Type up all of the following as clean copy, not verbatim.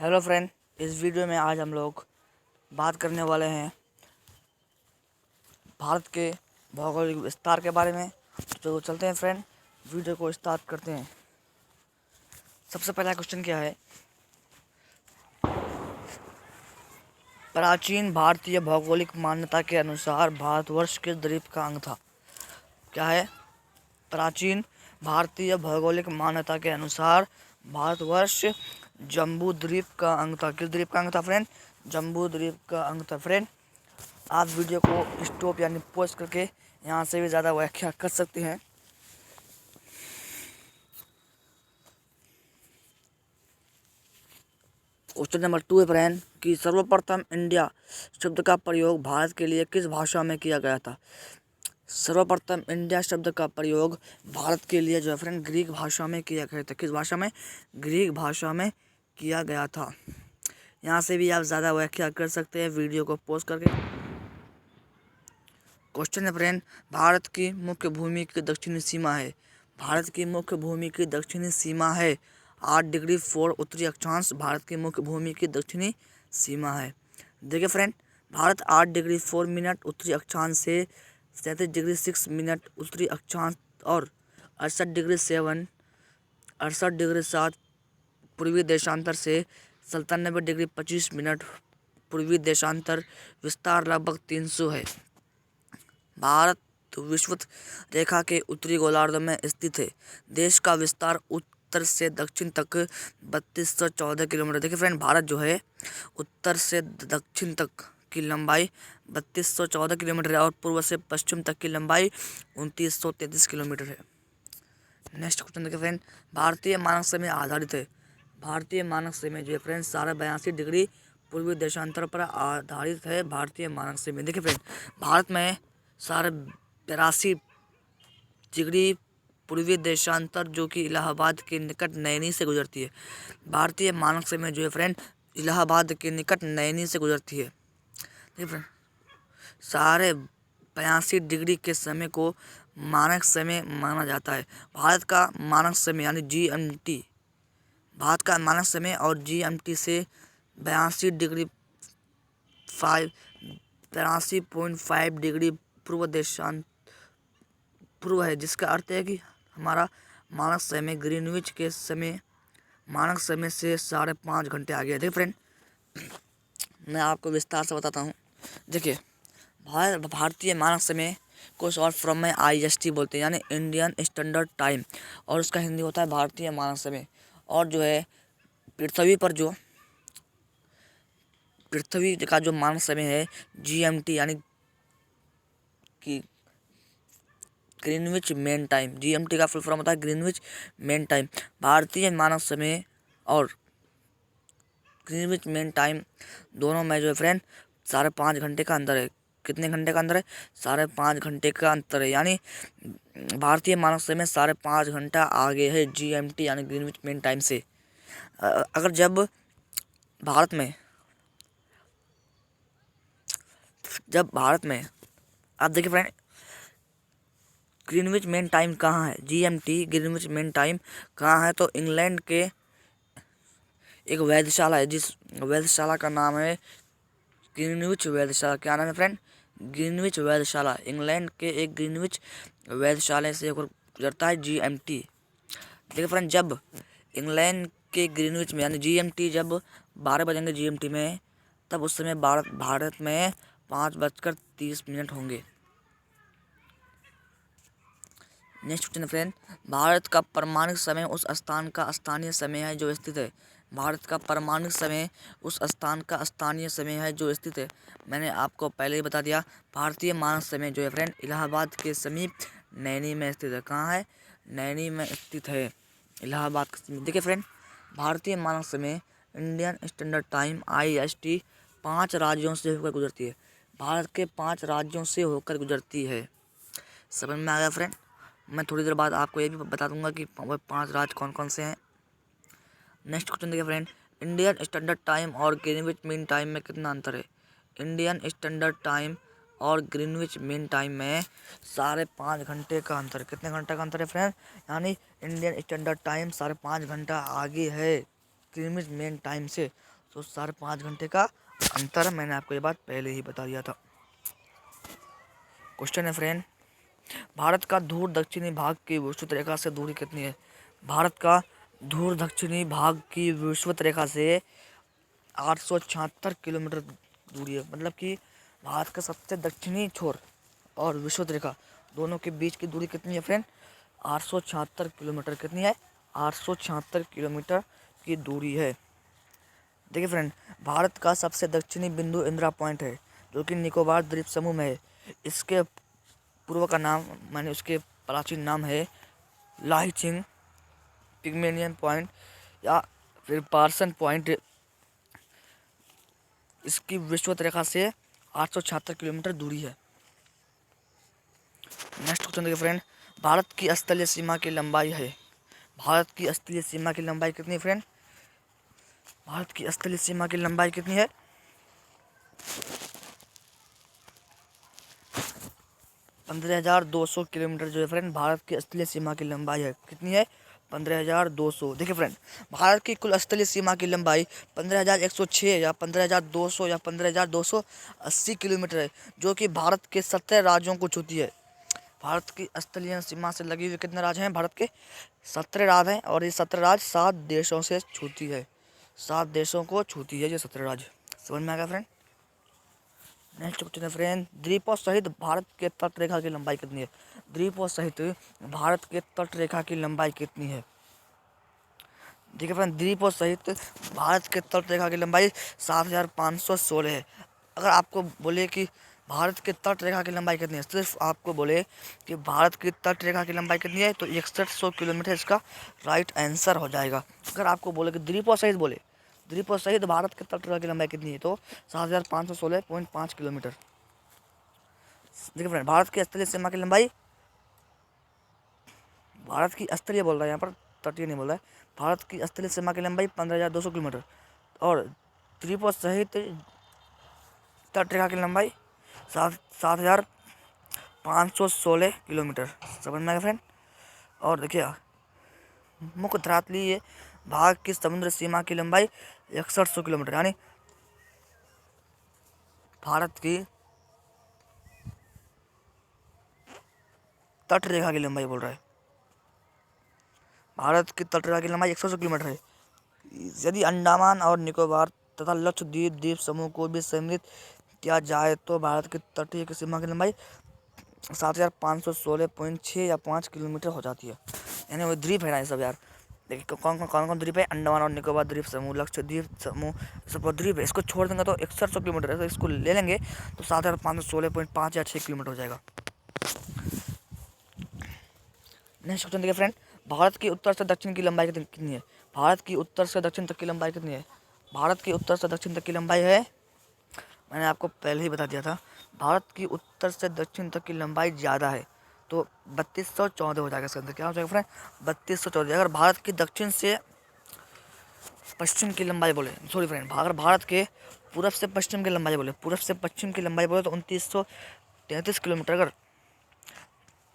Hello friend, इस video में आज हम लोग बात करने वाले हैं भारत के भौगोलिक विस्तार के बारे में। तो चलते हैं फ्रेंड, वीडियो को स्टार्ट करते हैं। सबसे पहला क्वेश्चन क्या है? प्राचीन भारतीय भौगोलिक मान्यता के अनुसार भारतवर्ष किस द्वीप का अंग था? क्या है? प्राचीन भारतीय भौगोलिक मान्यता के अनुसार भारतवर्ष जम्बू द्वीप का अंग था। किस द्वीप का अंग था फ्रेंड? जम्बू द्वीप का अंग था फ्रेंड। आप वीडियो को स्टॉप यानी पॉज करके यहाँ से भी ज़्यादा व्याख्या कर सकते हैं। क्वेश्चन नंबर 2 है फ्रेंड कि सर्वप्रथम इंडिया शब्द का प्रयोग भारत के लिए किस भाषा में किया गया था? सर्वप्रथम इंडिया शब्द का प्रयोग भारत के लिए जो है फ्रेंड ग्रीक भाषा में किया गया था। किस भाषा में? ग्रीक भाषा में किया गया था। यहाँ से भी आप ज़्यादा व्याख्या कर सकते हैं वीडियो को पॉज करके। क्वेश्चन है फ्रेंड, भारत की मुख्य भूमि की दक्षिणी सीमा है। भारत की मुख्य भूमि की दक्षिणी सीमा है 8 डिग्री 4 उत्तरी अक्षांश। भारत की मुख्य भूमि की दक्षिणी सीमा है। देखिए फ्रेंड, भारत 8 डिग्री 4 मिनट उत्तरी अक्षांश से 37 डिग्री 6 मिनट उत्तरी अक्षांश और 68 डिग्री 7 पूर्वी देशांतर से 97 डिग्री 25 मिनट पूर्वी देशांतर विस्तार लगभग 300 है। भारत विषुवत रेखा के उत्तरी गोलार्ध में स्थित है। देश का विस्तार उत्तर से दक्षिण तक 3214 किलोमीटर। देखिए फ्रेंड, भारत जो है उत्तर से दक्षिण तक की लंबाई 3214 किलोमीटर है और पूर्व से पश्चिम तक की लंबाई 2933 किलोमीटर है। नेक्स्ट क्वेश्चन देखिए फ्रेंड, भारतीय मानक समय आधारित है। भारतीय मानक समय जो है फ्रेंड 82.5 डिग्री पूर्वी देशांतर पर आधारित है। भारतीय मानक समय देखिए फ्रेंड, भारत में 82.5 डिग्री पूर्वी देशांतर जो कि इलाहाबाद के निकट नैनी से गुजरती है। भारतीय मानक समय जो है फ्रेंड इलाहाबाद के निकट नैनी से गुजरती है। ठीक है फ्रेंड, 82.5 डिग्री के समय को मानक समय माना जाता है। भारत का मानक समय यानी जीएमटी, भारत का मानक समय और जीएमटी से 82 डिग्री 83.5 डिग्री पूर्व है, जिसका अर्थ है कि हमारा मानक समय ग्रीनविच के समय मानक समय से 5.5 घंटे आगे है। देखिए फ्रेंड, मैं आपको विस्तार से बताता हूँ। देखिए, भारतीय मानक समय को शॉर्ट फॉर्म में IST बोलते हैं यानी इंडियन स्टैंडर्ड टाइम, और उसका हिंदी होता है भारतीय मानक समय। और जो है पृथ्वी का जो मानक समय है GMT यानी कि ग्रीनविच मेन टाइम। GMT का फुल फॉर्म होता है ग्रीनविच मेन टाइम। भारतीय मानक समय और ग्रीनविच मेन टाइम दोनों में जो है फ्रेंड 5.5 घंटे का अंतर है। कितने घंटे का अंतर है? 5.5 घंटे का अंतर है, यानी भारतीय मानक समय 5.5 घंटा आगे है GMT यानी ग्रीनविच मेन टाइम से। अगर जब भारत में आप देखिए फ्रेंड, ग्रीनविच मेन टाइम कहाँ है? GMT ग्रीनविच मेन टाइम कहाँ है? तो इंग्लैंड के एक वेधशाला है, जिस वेधशाला का नाम है ग्रीनविच वेधशाला। क्या नाम है फ्रेंड? ग्रीनविच वेधशाला। इंग्लैंड के एक ग्रीनविच वेधशाला से होकर गुजरता है GMT। देखिए फ्रेंड, जब इंग्लैंड के ग्रीनविच में यानी GMT जब 12 बजेंगे GMT में, तब उस समय भारत में 5:30 होंगे। नेक्स्ट क्वेश्चन फ्रेंड, भारत का परमाणु समय उस स्थान का स्थानीय समय है जो स्थित है। भारत का परमाणु समय उस स्थान का स्थानीय समय है जो स्थित है। मैंने आपको पहले ही बता दिया, भारतीय मानक समय जो है फ्रेंड इलाहाबाद के समीप नैनी में स्थित है। कहाँ है? नैनी में स्थित है, इलाहाबाद के समीप। देखिए फ्रेंड, भारतीय मानक समय इंडियन स्टैंडर्ड टाइम IST 5 राज्यों से होकर गुजरती है। भारत के 5 राज्यों से होकर गुजरती है। समझ में आ गया फ्रेंड? मैं थोड़ी देर बाद आपको ये भी बता दूंगा कि 5 राज्य कौन कौन से हैं। नेक्स्ट क्वेश्चन देखिए फ्रेंड, इंडियन स्टैंडर्ड टाइम और ग्रीनविच मीन टाइम में कितना अंतर है? इंडियन स्टैंडर्ड टाइम और ग्रीनविच मीन टाइम में 5.5 घंटे का अंतर। कितने घंटे का अंतर है फ्रेंड? यानी इंडियन स्टैंडर्ड टाइम 5.5 घंटा आगे है ग्रीनिच मेन टाइम से तो 5.5 घंटे का अंतर है। मैंने आपको ये बात पहले ही बता दिया था। क्वेश्चन है फ्रेंड, भारत का धूर दक्षिणी भाग की विषुवत रेखा से दूरी कितनी है? भारत का धूर दक्षिणी भाग की विषुवत रेखा से 876 किलोमीटर दूरी है। मतलब कि भारत का सबसे दक्षिणी छोर और विषुवत रेखा दोनों के बीच की दूरी कितनी है फ्रेंड? 876 किलोमीटर। कितनी है? 876 किलोमीटर की दूरी है। देखिए फ्रेंड, भारत का सबसे दक्षिणी बिंदु इंदिरा पॉइंट है जो कि निकोबार द्वीप समूह में है। इसके पूर्व का नाम माने उसके प्राचीन नाम है लाहिचिंग पिग्मेलियन पॉइंट या फिर पार्सन पॉइंट। इसकी विषुवत रेखा से 876 किलोमीटर दूरी है। नेक्स्ट क्वेश्चन देखिए फ्रेंड, भारत की स्थलीय सीमा की लंबाई है। भारत की स्थलीय सीमा की लंबाई कितनी है फ्रेंड? भारत की स्थलीय सीमा की लंबाई कितनी है? 15,200 किलोमीटर जो है फ्रेंड भारत की स्थलीय सीमा की लंबाई है। कितनी है? 15,200। देखिए फ्रेंड, भारत की कुल स्थलीय सीमा की लंबाई 15,106 या 15,200 या 15,280 किलोमीटर है जो कि भारत के 17 राज्यों को छूती है। भारत की स्थलीय सीमा से लगी हुई कितने राज्य हैं? भारत के 17 राज्य हैं और ये 17 राज्य 7 देशों से छूती है। 7 देशों को छूती है ये 17 राज्य। समझ में आ गया फ्रेंड? नेक्स्ट क्वेश्चन है फ्रेंड, द्वीपों सहित भारत के तट रेखा की लंबाई कितनी है? द्वीपों सहित भारत के तट रेखा की लंबाई कितनी है? देखिए फ्रेंड, द्वीपों सहित भारत के तट रेखा की लंबाई 7,516 है। अगर आपको बोले कि भारत के तट रेखा की लंबाई कितनी है, सिर्फ आपको बोले कि भारत की तट रेखा की लंबाई कितनी है, तो 6100 किलोमीटर इसका राइट आंसर हो जाएगा। अगर आपको बोले कि द्वीपों सहित बोले द्वीपों सहित भारत के तट रेखा की लंबाई कितनी है, तो 7,516.5 किलोमीटर। देखिए फ्रेंड, भारत की स्थलीय सीमा की लंबाई, भारत की स्थलीय बोल रहा है यहाँ पर, तटीय नहीं बोल रहा है। भारत की स्थलीय सीमा की लंबाई 15,200 किलोमीटर और द्वीपों सहित तट रेखा की लंबाई 7,516 किलोमीटर। समझ में आया फ्रेंड? और देखिए, मुख्य धरातलीय भाग की समुद्र सीमा की लंबाई 6100 किलोमीटर, यानी भारत की तट रेखा की लंबाई बोल रहा है। भारत की तट रेखा की लंबाई 100 किलोमीटर है। यदि अंडमान और निकोबार तथा लक्षद्वीप द्वीप समूह को भी सम्मिलित किया जाए तो भारत की तटीय की सीमा की लंबाई 7,516.6 या 5 किलोमीटर हो जाती है। यानी वो द्वीप है ना ये सब यार। देखिए कौन कौन द्वीप है? अंडमान और निकोबार द्वीप समूह, लक्षद्वीप समूह, सब द्वीप है। इसको छोड़ देंगे तो 6100 किलोमीटर है, तो इसको ले लेंगे तो 7,516.5 या 6 किलोमीटर हो जाएगा। नेक्स्ट क्वेश्चन देखिए फ्रेंड, भारत की उत्तर से दक्षिण की लंबाई कितनी है? भारत की उत्तर से दक्षिण तक की लंबाई कितनी है? भारत की उत्तर से दक्षिण तक की लंबाई है, मैंने आपको पहले ही बता दिया था, भारत की उत्तर से दक्षिण तक की लंबाई ज़्यादा है तो 3214 हो जाएगा। इसके अंदर क्या हो जाएगा फ्रेंड? 3214। अगर भारत की दक्षिण से पश्चिम की लंबाई बोले, सॉरी फ्रेंड, अगर भारत के पूरब से पश्चिम की लंबाई बोले, पूरब से पश्चिम की लंबाई बोले तो 2933 किलोमीटर। अगर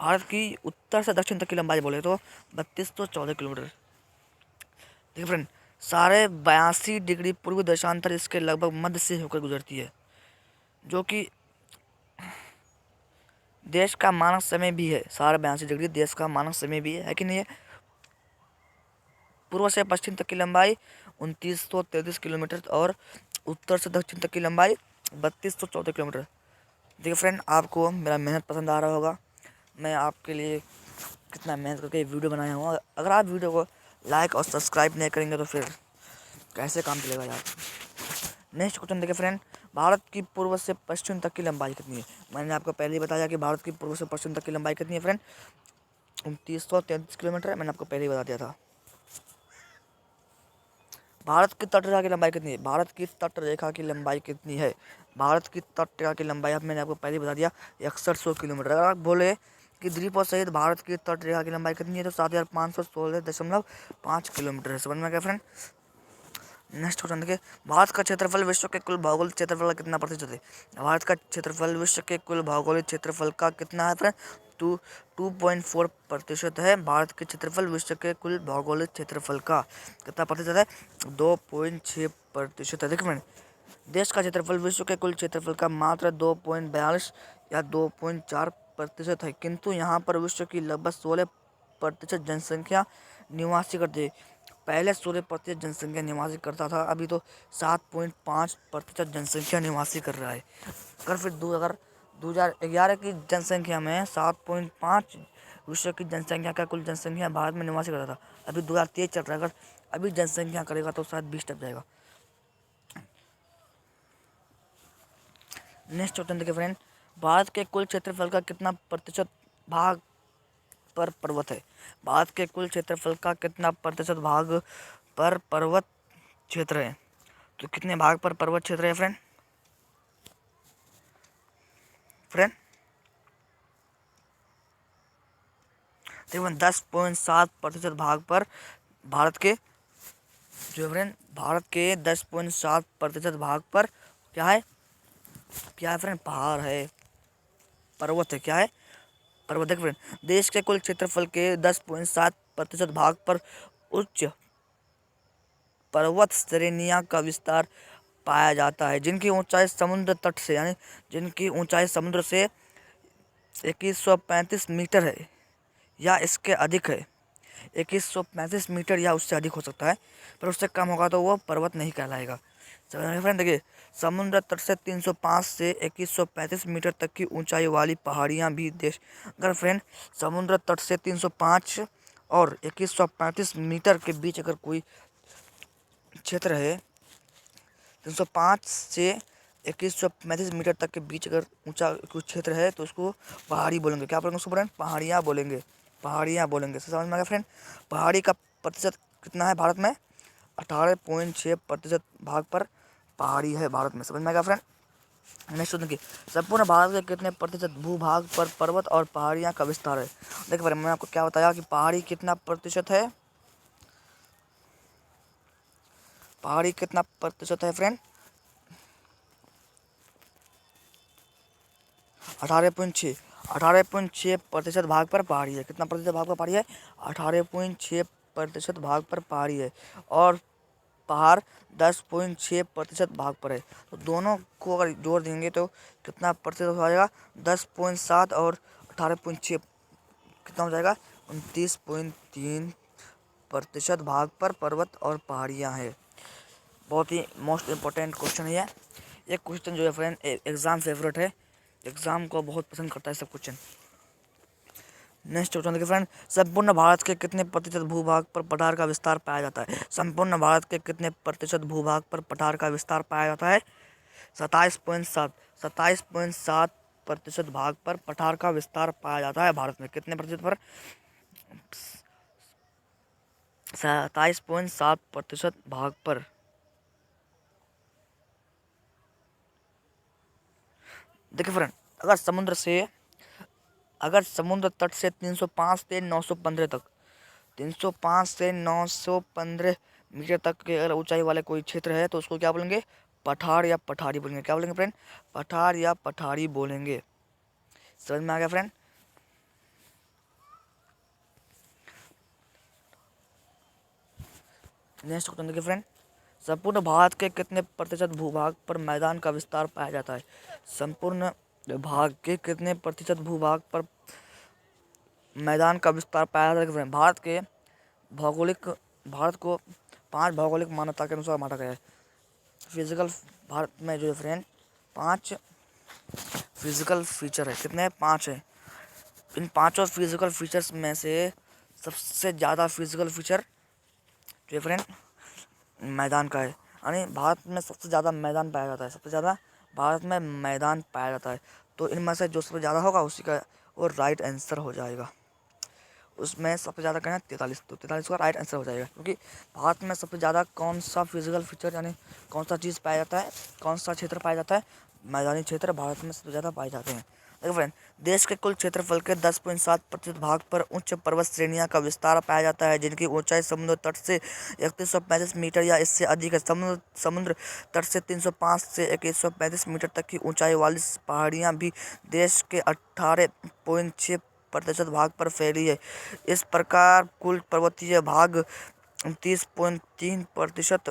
भारत की उत्तर से दक्षिण तक की लंबाई बोले तो 3214 किलोमीटर। देखिए फ्रेंड, 82.5 पूर्वी देशांतर इसके लगभग मध्य से होकर गुजरती है जो कि देश का मानक समय भी है। 82.5 देश का मानक समय भी है कि नहीं है? पूर्व से पश्चिम तक की लंबाई 2933 किलोमीटर और उत्तर से दक्षिण तक की लंबाई 3214 किलोमीटर। देखिए फ्रेंड, आपको मेरा मेहनत पसंद आ रहा होगा। मैं आपके लिए कितना मेहनत करके वीडियो बनाया हूँ। अगर आप वीडियो को लाइक और सब्सक्राइब नहीं करेंगे तो फिर कैसे काम चलेगा यार। नेक्स्ट क्वेश्चन देखिए फ्रेंड, भारत की पूर्व से पश्चिम तक की लंबाई कितनी है? मैंने आपको पहले ही बताया कि भारत की पूर्व से पश्चिम तक की लंबाई कितनी है फ्रेंड? 2933 किलोमीटर है। मैंने आपको पहले ही बता दिया था। भारत की तट रेखा की लंबाई कितनी है? भारत की तट रेखा की लंबाई कितनी है? भारत की तट रेखा की लंबाई अब मैंने आपको पहले ही बता दिया, 6100 किलोमीटर। अगर आप बोले कि द्वीपों सहित भारत की तट रेखा की लंबाई कितनी है तो 7,516.5 किलोमीटर है। समझ में आ गया फ्रेंड? नेक्स्ट क्वेश्चन देखिए, भारत का क्षेत्रफल विश्व के कुल भौगोलिक क्षेत्रफल का कितना प्रतिशत है? भारत का क्षेत्रफल विश्व के कुल भौगोलिक क्षेत्रफल का कितना है फ्रेंड? 2.4% है। भारत के क्षेत्रफल विश्व के कुल भौगोलिक क्षेत्रफल का कितना प्रतिशत है? 2.6% है। देखिए फ्रेंड, देश का क्षेत्रफल विश्व के कुल क्षेत्रफल का मात्र 2.42 या 2.4% है, किंतु यहाँ पर विश्व की लगभग 16% जनसंख्या निवासी करती है। पहले 16% जनसंख्या निवासी करता था, अभी तो 7.5% जनसंख्या निवासी कर रहा है। अगर फिर 2011 की जनसंख्या में 7.5 विश्व की जनसंख्या का कुल जनसंख्या भारत में निवासी करता था, अभी 2023 चल रहा है। अगर अभी जनसंख्या करेगा तो शायद 20 टप जाएगा। नेक्स्ट क्वेश्चन देखिए फ्रेंड, भारत के कुल क्षेत्रफल का कितना प्रतिशत भाग पर पर्वत है? भारत के कुल क्षेत्रफल का कितना प्रतिशत भाग पर पर्वत क्षेत्र है? तो कितने भाग पर पर्वत क्षेत्र है फ्रेंड? तकरीबन 10.7% भाग पर भारत के जो फ्रेंड भारत के 10.7% भाग पर क्या है फ्रेंड? पहाड़ है, पर्वत है। क्या है? पर्वत है फ्रेंड। देश के कुल क्षेत्रफल के 10.7% भाग पर उच्च पर्वत श्रेणियां का विस्तार पाया जाता है, जिनकी ऊंचाई समुद्र तट से यानी जिनकी ऊंचाई समुद्र से 2135 मीटर है या इसके अधिक है। 2135 मीटर या उससे अधिक हो सकता है, पर उससे कम होगा तो वो पर्वत नहीं कहलाएगा। फ्रेंड देखिए, समुद्र तट से 305 से 2135 मीटर तक की ऊंचाई वाली पहाड़ियां भी देश अगर फ्रेंड समुद्र तट से 305 और 2135 मीटर के बीच अगर कोई क्षेत्र है, 305 से 2135 मीटर तक के बीच अगर ऊंचा कुछ क्षेत्र है तो उसको पहाड़ी बोलेंगे। क्या बोलेंगे उसको फ्रेंड? पहाड़ियाँ बोलेंगे। पहाड़ियाँ बोलेंगे। समझ में आ गया फ्रेंड? पहाड़ी का प्रतिशत कितना है भारत में? 18.6% भाग पर पहाड़ी है भारत में। समझ में आ गया फ्रेंड? नेक्स्ट देखिए, संपूर्ण भारत के कितने प्रतिशत भूभाग पर पर्वत और पहाड़ियाँ का विस्तार है? देखिए फ्रेंड, मैंने आपको क्या बताया कि पहाड़ी कितना प्रतिशत है? पहाड़ी कितना प्रतिशत है फ्रेंड? 18.6% भाग पर पहाड़ी है। कितना प्रतिशत भाग पर पहाड़ी है? 18.6% भाग पर पहाड़ी है और पहाड़ 10.6% भाग पर है। तो दोनों को अगर जोड़ देंगे तो कितना प्रतिशत हो जाएगा? 10.7 और 18.6 कितना हो जाएगा? 29.3% भाग पर पर्वत और पहाड़ियाँ हैं। बहुत ही मोस्ट इम्पोर्टेंट क्वेश्चन है ये क्वेश्चन जो है फ्रेंड एग्जाम फेवरेट है, एग्जाम को बहुत पसंद करता है सब क्वेश्चन। नेक्स्ट क्वेश्चन देखिए फ्रेंड, संपूर्ण भारत के कितने प्रतिशत भूभाग पर पठार का विस्तार पाया जाता है? संपूर्ण भारत के कितने प्रतिशत भूभाग पर पठार का विस्तार पाया जाता है? 27.7% भाग पर पठार का विस्तार पाया जाता है भारत में। कितने प्रतिशत पर? 27.7% भाग पर। देखिए फ्रेंड, अगर समुद्र तट से 305 से 915 तक 305 से 915 मीटर तक के अगर ऊंचाई वाले कोई क्षेत्र है तो उसको क्या बोलेंगे? पठार या पठारी बोलेंगे। क्या बोलेंगे फ्रेंड? पठार या पठारी बोलेंगे। समझ में आ गया फ्रेंड? नेक्स्ट क्वेश्चन देखिए फ्रेंड, संपूर्ण भारत के कितने प्रतिशत भूभाग पर मैदान का विस्तार पाया जाता है? संपूर्ण भाग के कितने प्रतिशत भूभाग पर मैदान का विस्तार पाया जाता है? भारत को 5 भौगोलिक मान्यता के अनुसार बांटा गया है। फिजिकल भारत में जो है फ्रेंड 5 फिजिकल फीचर है। कितने? 5 है। इन 5 फिजिकल फीचर्स में से सबसे ज़्यादा फिजिकल फीचर जो है फ्रेंड मैदान का है। यानी भारत में सबसे ज़्यादा मैदान पाया जाता है। सबसे ज़्यादा भारत में मैदान पाया जाता है। तो इनमें से जो सबसे ज़्यादा होगा उसी का वो राइट आंसर हो जाएगा। उसमें सबसे ज़्यादा कहना है 43, तो 43 का राइट आंसर हो जाएगा। क्योंकि भारत में सबसे ज़्यादा कौन सा फिजिकल फीचर यानी कौन सा चीज़ पाया जाता है, कौन सा क्षेत्र पाया जाता है? मैदानी क्षेत्र भारत में सबसे ज़्यादा पाए जाते हैं। देखो फ्रेंड, देश के कुल क्षेत्रफल के 10.7% भाग पर उच्च पर्वत श्रेणियां का विस्तार पाया जाता है, जिनकी ऊंचाई समुद्र तट से 3135 मीटर या इससे अधिक है। समुद्र तट से 305 से 2135 मीटर तक की ऊंचाई वाली पहाड़ियां भी देश के 18.6 प्रतिशत भाग पर फैली है। इस प्रकार कुल पर्वतीय भाग 29.3%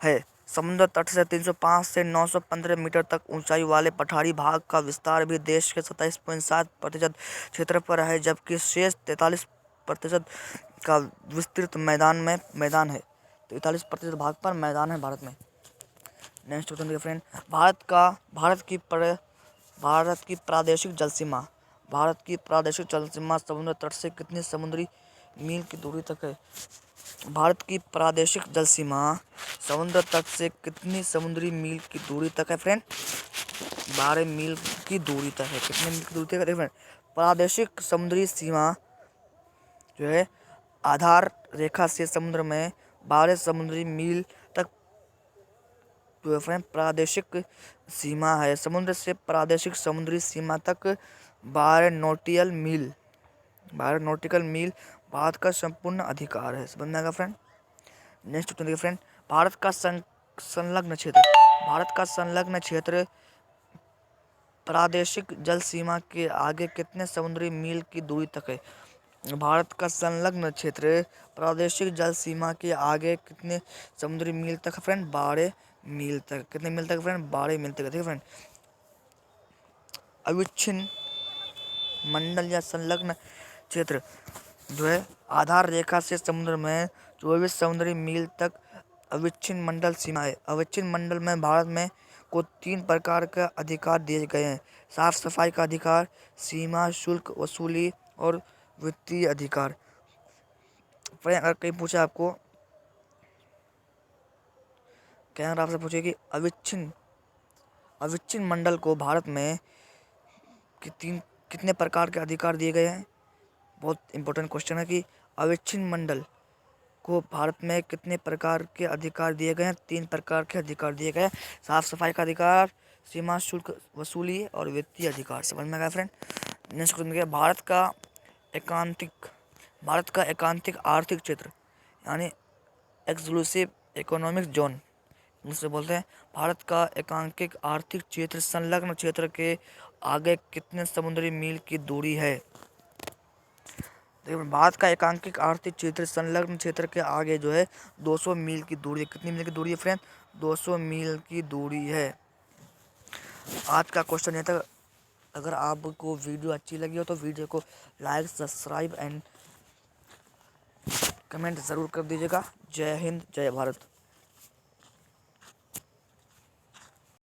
है। समुद्र तट से 305 से 915 मीटर तक ऊंचाई वाले पठारी भाग का विस्तार भी देश के 27.7% क्षेत्र पर है, जबकि शेष 43% का विस्तृत मैदान है। 43% भाग पर मैदान है भारत में। नेक्स्ट क्वेश्चन देखिए फ्रेंड, भारत की प्रादेशिक जल सीमा। भारत की प्रादेशिक जल सीमा समुद्र तट से कितनी समुद्री मील की दूरी तक है? भारत की प्रादेशिक जल सीमा समुद्र तट से कितनी समुद्री मील की दूरी तक है फ्रेंड? 12 मील की दूरी तक है। कितने मील की दूरी तक है फ्रेंड? प्रादेशिक समुद्री सीमा जो है आधार रेखा से समुद्र में 12 समुद्री मील तक जो है फ्रेंड प्रादेशिक सीमा है। समुद्र से प्रादेशिक समुद्री सीमा तक 12 नॉटिकल मील भारत का संपूर्ण अधिकार है। समझ में आएगा फ्रेंड। नेक्स्ट क्वेश्चन देखिए फ्रेंड, भारत का संलग्न क्षेत्र प्रादेशिक जल सीमा के आगे कितने समुद्री मील की दूरी तक है? भारत का संलग्न क्षेत्र प्रादेशिक जल सीमा के आगे कितने समुद्री मील तक है फ्रेंड? 12 मील तक। कितने मील तक फ्रेंड? 12 मील तक। ठीक है फ्रेंड। अविच्छिन्न मंडल या संलग्न क्षेत्र जो है आधार रेखा से समुद्र में 24 समुद्री मील तक अविच्छिन्न मंडल सीमा है। अविच्छिन्न मंडल में भारत में को 3 प्रकार का अधिकार दिए गए हैं: साफ सफाई का अधिकार, सीमा शुल्क वसूली और वित्तीय अधिकार। अगर कहीं पूछा आपको, क्या अगर आपसे पूछे कि अविच्छिन्न मंडल को भारत में कितने प्रकार के अधिकार दिए गए हैं? बहुत इंपॉर्टेंट क्वेश्चन है कि अविच्छिन्न मंडल को भारत में कितने प्रकार के अधिकार दिए गए हैं? 3 प्रकार के अधिकार दिए गए हैं: साफ सफाई का अधिकार, सीमा शुल्क वसूली और वित्तीय अधिकार। समझ में आया फ्रेंड। नेक्स्ट क्वेश्चन, भारत का एकांतिक आर्थिक क्षेत्र यानी एक्सक्लूसिव इकोनॉमिक जोन जिसे बोलते हैं, भारत का एकांकिक आर्थिक क्षेत्र संलग्न क्षेत्र के आगे कितने समुद्री मील की दूरी है? देखिए भारत का एकांकिक आर्थिक क्षेत्र संलग्न क्षेत्र के आगे जो है 200 मील की दूरी है। कितनी मील की दूरी है फ्रेंड? 200 मील की दूरी है। आज का क्वेश्चन ये था। अगर आपको वीडियो अच्छी लगी हो तो वीडियो को लाइक, सब्सक्राइब एंड कमेंट ज़रूर कर दीजिएगा। जय हिंद, जय भारत।